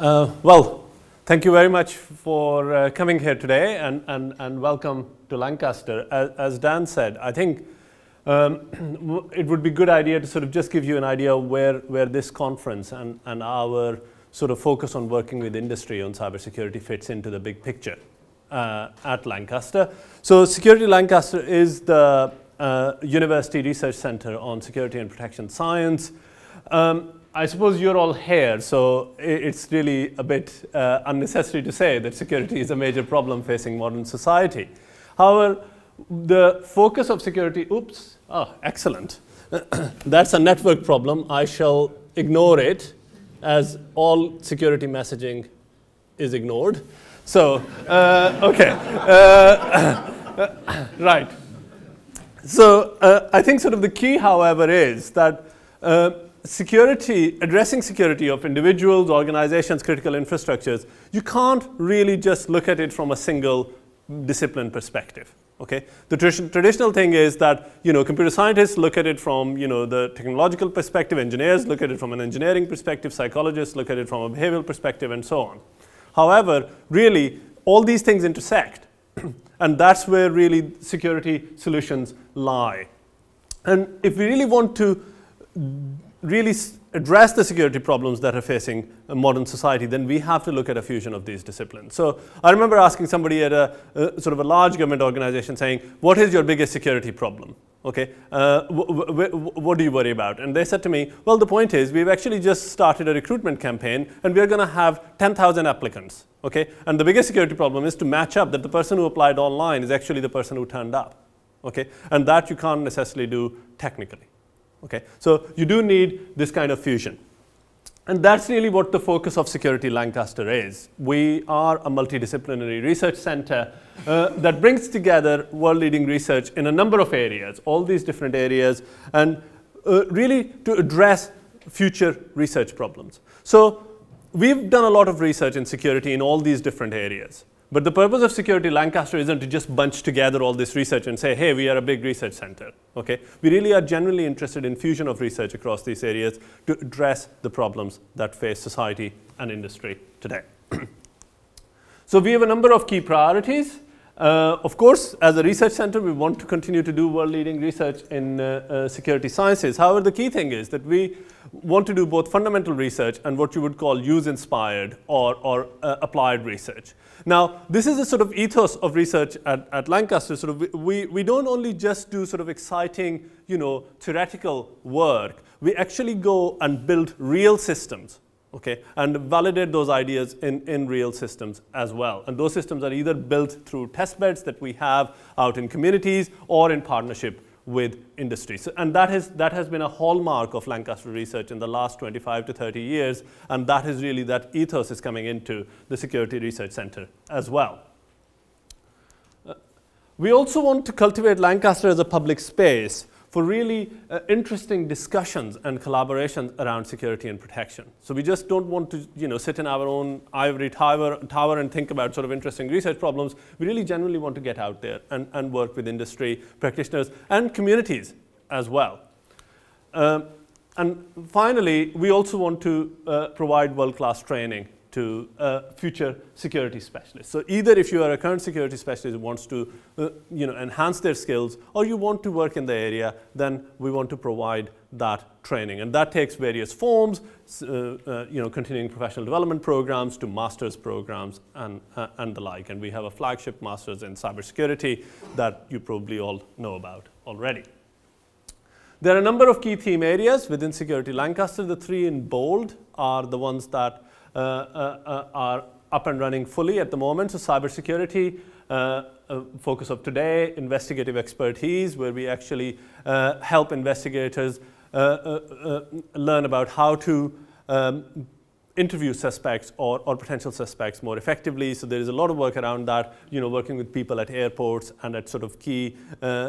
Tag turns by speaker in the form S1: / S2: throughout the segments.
S1: Well, thank you very much for coming here today, and welcome to Lancaster. As Dan said, I think it would be a good idea to sort of just give you an idea of where this conference and our sort of focus on working with industry on cybersecurity fits into the big picture at Lancaster. So Security Lancaster is the University Research Center on Security and Protection Science. I suppose you're all here, so it's really a bit unnecessary to say that security is a major problem facing modern society. However, the focus of security, excellent. That's a network problem. I shall ignore it, as all security messaging is ignored. So, okay. Right. So, I think sort of the key, however, is that addressing security of individuals, organizations, critical infrastructures, you can't really just look at it from a single discipline perspective. Okay, the traditional thing is that computer scientists look at it from the technological perspective, engineers look at it from an engineering perspective, psychologists look at it from a behavioral perspective, and so on. However, really, all these things intersect, and that's where really security solutions lie. And if we really want to really address the security problems that are facing a modern society, then we have to look at a fusion of these disciplines. So I remember asking somebody at a sort of a large government organization saying, what is your biggest security problem? Okay, what do you worry about? And they said to me, well, the point is we've actually just started a recruitment campaign and we're going to have 10,000 applicants. Okay, and the biggest security problem is to match up that the person who applied online is actually the person who turned up. Okay, and that you can't necessarily do technically. Okay, so you do need this kind of fusion. And that's really what the focus of Security Lancaster is. We are a multidisciplinary research center that brings together world-leading research in a number of areas, all these different areas, and really to address future research problems. So we've done a lot of research in security in all these different areas. But the purpose of Security Lancaster isn't to just bunch together all this research and say, hey, we are a big research center. Okay? We really are generally interested in fusion of research across these areas to address the problems that face society and industry today. So we have a number of key priorities. Of course, as a research center, we want to continue to do world-leading research in security sciences. However, the key thing is that we want to do both fundamental research and what you would call use-inspired or applied research. Now, this is a sort of ethos of research at Lancaster. Sort of we don't only just do sort of exciting, theoretical work. We actually go and build real systems. Okay, and validate those ideas in real systems as well. And those systems are either built through test beds that we have out in communities or in partnership with industry. So, and that has been a hallmark of Lancaster research in the last 25 to 30 years, and that is really that ethos is coming into the Security Research Center as well. We also want to cultivate Lancaster as a public space for really interesting discussions and collaborations around security and protection. So we just don't want to sit in our own ivory tower and think about sort of interesting research problems. We really genuinely want to get out there and work with industry, practitioners, and communities as well. And finally, we also want to provide world-class training to future security specialists. So either if you are a current security specialist who wants to enhance their skills, or you want to work in the area, then we want to provide that training. And that takes various forms, continuing professional development programs to master's programs and the like. And we have a flagship master's in cybersecurity that you probably all know about already. There are a number of key theme areas within Security Lancaster. The three in bold are the ones that are up and running fully at the moment. So cybersecurity, focus of today, investigative expertise, where we actually help investigators learn about how to interview suspects or potential suspects more effectively. So there is a lot of work around that, working with people at airports and at sort of key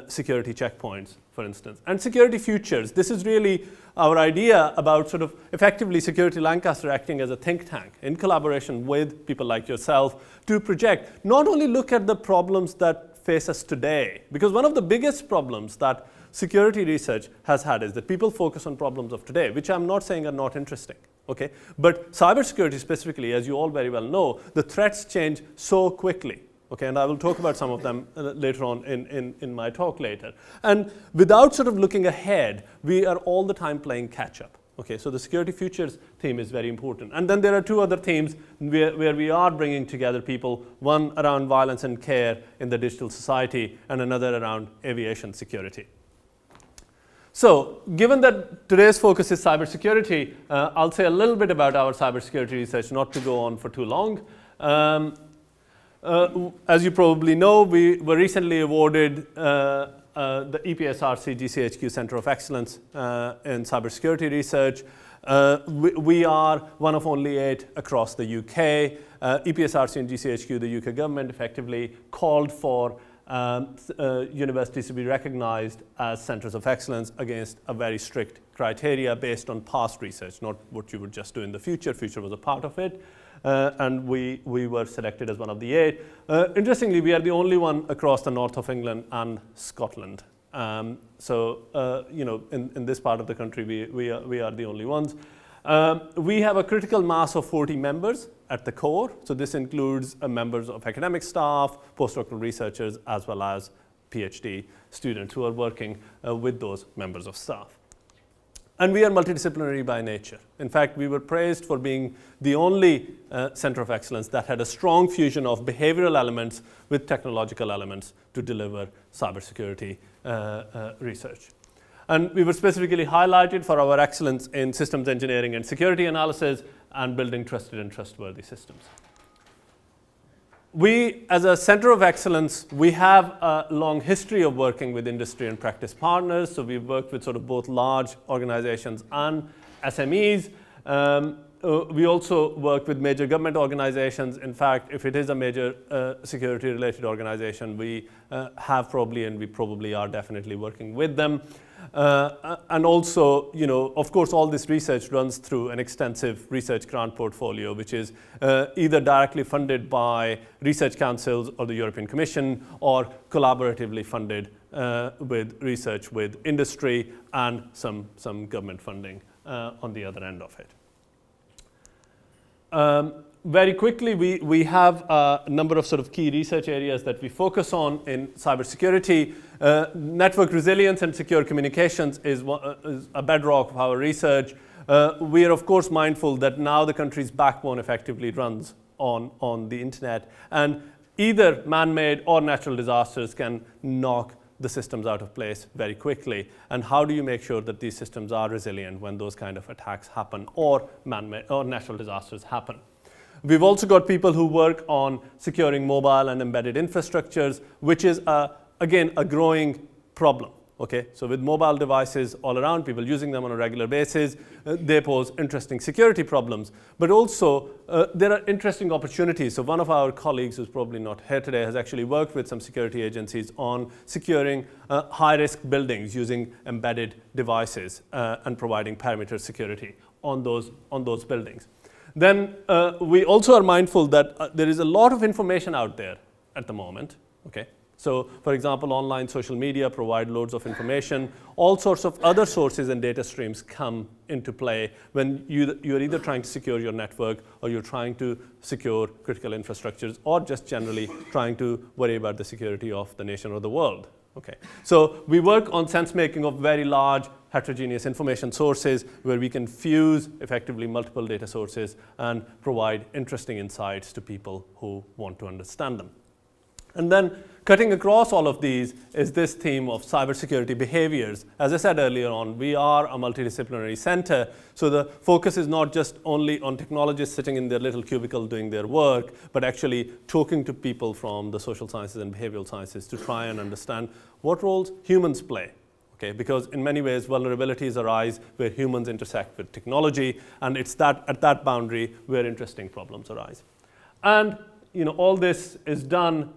S1: security checkpoints, for instance. And security futures. This is really our idea about sort of effectively Security Lancaster acting as a think tank in collaboration with people like yourself to project, not only look at the problems that face us today, because one of the biggest problems that security research has had is that people focus on problems of today, which I'm not saying are not interesting. Okay? But cybersecurity specifically, as you all very well know, the threats change so quickly. Okay, and I will talk about some of them later on in my talk later. And without sort of looking ahead, we are all the time playing catch up. Okay, so the security futures theme is very important. And then there are two other themes where we are bringing together people, one around violence and care in the digital society, and another around aviation security. So given that today's focus is cybersecurity, I'll say a little bit about our cybersecurity research, not to go on for too long. As you probably know, we were recently awarded the EPSRC GCHQ Center of Excellence in Cybersecurity Research. We are one of only 8 across the UK. EPSRC and GCHQ, the UK government, effectively called for universities to be recognized as centers of excellence against a very strict criteria based on past research, not what you would just do in the future. Future was a part of it. And we were selected as one of the 8. Interestingly, we are the only one across the north of England and Scotland. So, you know, in this part of the country, we are the only ones. We have a critical mass of 40 members at the core. So this includes members of academic staff, postdoctoral researchers, as well as PhD students who are working with those members of staff. And we are multidisciplinary by nature. In fact, we were praised for being the only center of excellence that had a strong fusion of behavioral elements with technological elements to deliver cybersecurity research. And we were specifically highlighted for our excellence in systems engineering and security analysis and building trusted and trustworthy systems. We, as a center of excellence, we have a long history of working with industry and practice partners. So we've worked with sort of both large organizations and SMEs. We also work with major government organizations. In fact, if it is a major security-related organization, we have probably, and we probably are definitely working with them. And also, you know, of course, all this research runs through an extensive research grant portfolio, which is either directly funded by research councils or the European Commission, or collaboratively funded with research with industry and some government funding on the other end of it. Very quickly, we have a number of sort of key research areas that we focus on in cybersecurity. Network resilience and secure communications is a bedrock of our research. We are, of course, mindful that now the country's backbone effectively runs on the internet. And either man-made or natural disasters can knock the systems out of place very quickly. And how do you make sure that these systems are resilient when those kind of attacks happen or man-made or natural disasters happen? We've also got people who work on securing mobile and embedded infrastructures, which is, again, a growing problem. Okay? So with mobile devices all around, people using them on a regular basis, they pose interesting security problems. But also, there are interesting opportunities. So one of our colleagues, who's probably not here today, has actually worked with some security agencies on securing high-risk buildings using embedded devices and providing perimeter security on those buildings. Then we also are mindful that there is a lot of information out there at the moment. Okay? So, for example, online social media provide loads of information. All sorts of other sources and data streams come into play when you're either trying to secure your network, or you're trying to secure critical infrastructures, or just generally trying to worry about the security of the nation or the world. Okay. So we work on sense-making of very large heterogeneous information sources where we can fuse effectively multiple data sources and provide interesting insights to people who want to understand them. And then cutting across all of these is this theme of cybersecurity behaviors. As I said earlier on, we are a multidisciplinary center, so the focus is not just only on technologists sitting in their little cubicle doing their work, but actually talking to people from the social sciences and behavioral sciences to try and understand what roles humans play. Okay, because in many ways, vulnerabilities arise where humans intersect with technology, and it's at that boundary where interesting problems arise. And you know, all this is done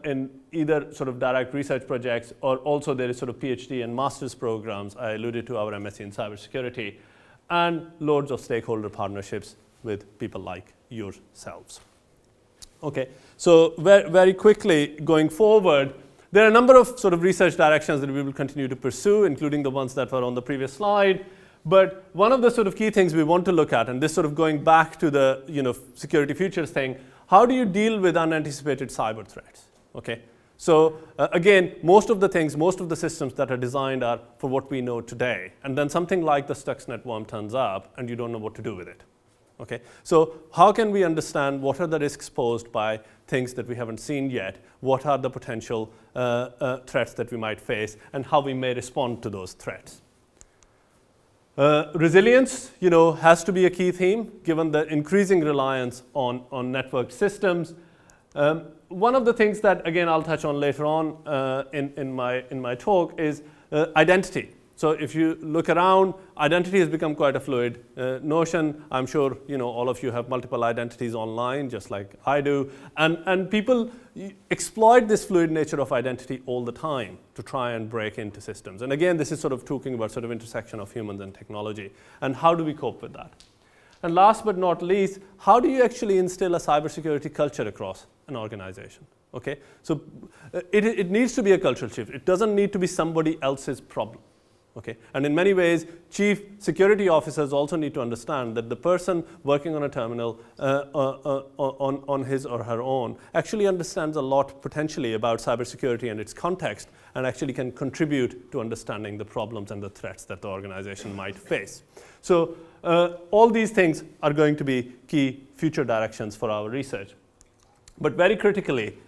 S1: in either sort of direct research projects, or also there is sort of PhD and master's programs. I alluded to our MSc in cybersecurity, and loads of stakeholder partnerships with people like yourselves. Okay, so very quickly going forward, there are a number of sort of research directions that we will continue to pursue, including the ones that were on the previous slide. But one of the sort of key things we want to look at, and this sort of going back to the security futures thing, how do you deal with unanticipated cyber threats? Okay, so again, most of the systems that are designed are for what we know today, and then something like the Stuxnet worm turns up, and you don't know what to do with it. Okay, so how can we understand what are the risks posed by things that we haven't seen yet? What are the potential threats that we might face, and how we may respond to those threats? Resilience, has to be a key theme given the increasing reliance on networked systems. One of the things that, again, I'll touch on later on in my talk is identity. So if you look around, identity has become quite a fluid notion. I'm sure all of you have multiple identities online, just like I do. And people exploit this fluid nature of identity all the time to try and break into systems. And again, this is sort of talking about sort of intersection of humans and technology. And how do we cope with that? And last but not least, how do you actually instill a cybersecurity culture across an organization? Okay, so it needs to be a cultural shift. It doesn't need to be somebody else's problem. Okay, and in many ways, chief security officers also need to understand that the person working on a terminal on his or her own actually understands a lot potentially about cybersecurity and its context, and actually can contribute to understanding the problems and the threats that the organization might face. So all these things are going to be key future directions for our research. But very critically,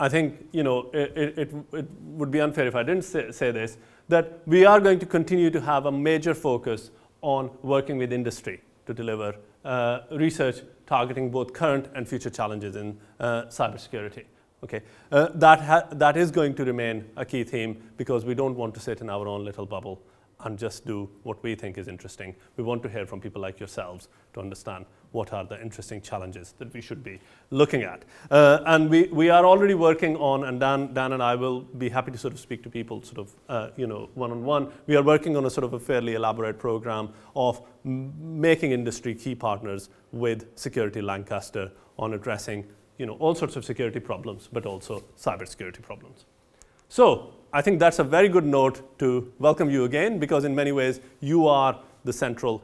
S1: I think it would be unfair if I didn't say this, that we are going to continue to have a major focus on working with industry to deliver research targeting both current and future challenges in cybersecurity. Okay, that is going to remain a key theme, because we don't want to sit in our own little bubble and just do what we think is interesting. We want to hear from people like yourselves to understand what are the interesting challenges that we should be looking at. And we are already working on, and Dan and I will be happy to sort of speak to people sort of one-on-one. We are working on a sort of a fairly elaborate program of making industry key partners with Security Lancaster on addressing all sorts of security problems, but also cybersecurity problems. So I think that's a very good note to welcome you again, because in many ways you are the central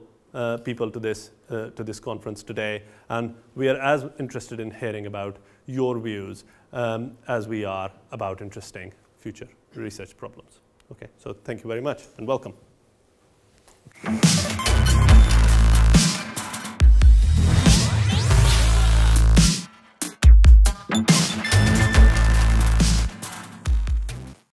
S1: people to this conference today, and we are as interested in hearing about your views as we are about interesting future research problems. Okay, so thank you very much and welcome.